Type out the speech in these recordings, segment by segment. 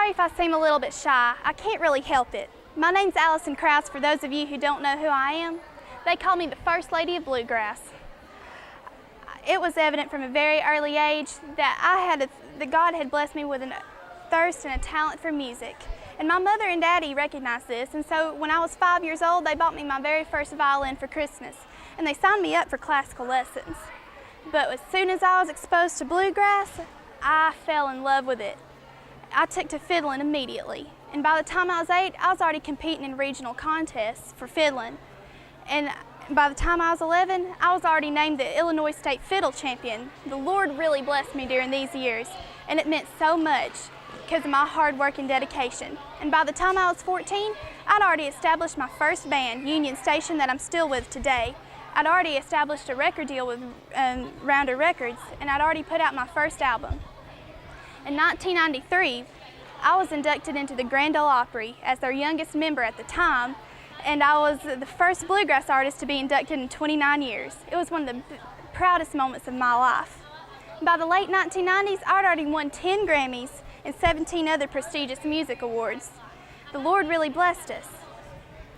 sorry if I seem a little bit shy. I can't really help it. My name's Alison Krauss, for those of you who don't know who I am. They call me the First Lady of Bluegrass. It was evident from a very early age that that God had blessed me with a thirst and a talent for music. And my mother and daddy recognized this, and so when I was 5 years old, they bought me my very first violin for Christmas, and they signed me up for classical lessons. But as soon as I was exposed to bluegrass, I fell in love with it. I took to fiddling immediately, and by the time I was 8, I was already competing in regional contests for fiddling. And by the time I was 11, I was already named the Illinois State Fiddle Champion. The Lord really blessed me during these years, and it meant so much because of my hard work and dedication. And by the time I was 14, I'd already established my first band, Union Station, that I'm still with today. I'd already established a record deal with Rounder Records, and I'd already put out my first album. In 1993, I was inducted into the Grand Ole Opry as their youngest member at the time, and I was the first bluegrass artist to be inducted in 29 years. It was one of the proudest moments of my life. By the late 1990s, I'd already won 10 Grammys and 17 other prestigious music awards. The Lord really blessed us.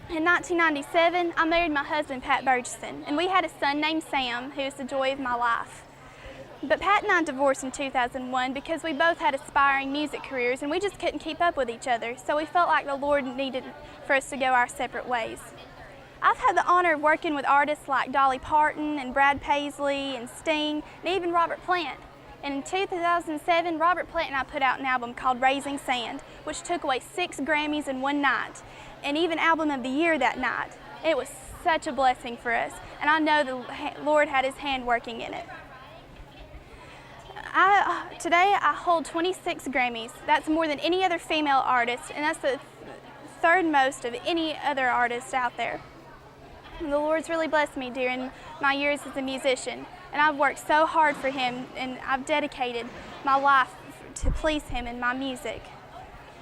In 1997, I married my husband, Pat Burgess, and we had a son named Sam, who is the joy of my life. But Pat and I divorced in 2001 because we both had aspiring music careers and we just couldn't keep up with each other, so we felt like the Lord needed for us to go our separate ways. I've had the honor of working with artists like Dolly Parton and Brad Paisley and Sting and even Robert Plant. And in 2007, Robert Plant and I put out an album called Raising Sand, which took away 6 Grammys in one night, and even Album of the Year that night. It was such a blessing for us, and I know the Lord had His hand working in it. Today I hold 26 Grammys. That's more than any other female artist, and that's the third most of any other artist out there. And the Lord's really blessed me during my years as a musician, and I've worked so hard for Him, and I've dedicated my life to please Him in my music.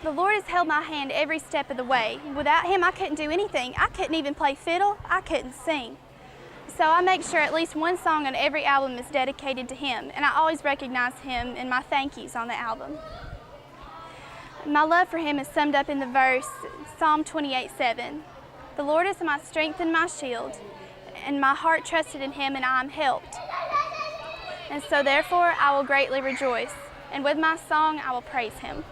The Lord has held my hand every step of the way. Without Him, I couldn't do anything. I couldn't even play fiddle. I couldn't sing. So I make sure at least one song on every album is dedicated to Him, and I always recognize Him in my thank yous on the album. My love for Him is summed up in the verse, Psalm 28:7. The Lord is my strength and my shield, and my heart trusted in Him, and I am helped. And so therefore I will greatly rejoice, and with my song I will praise Him.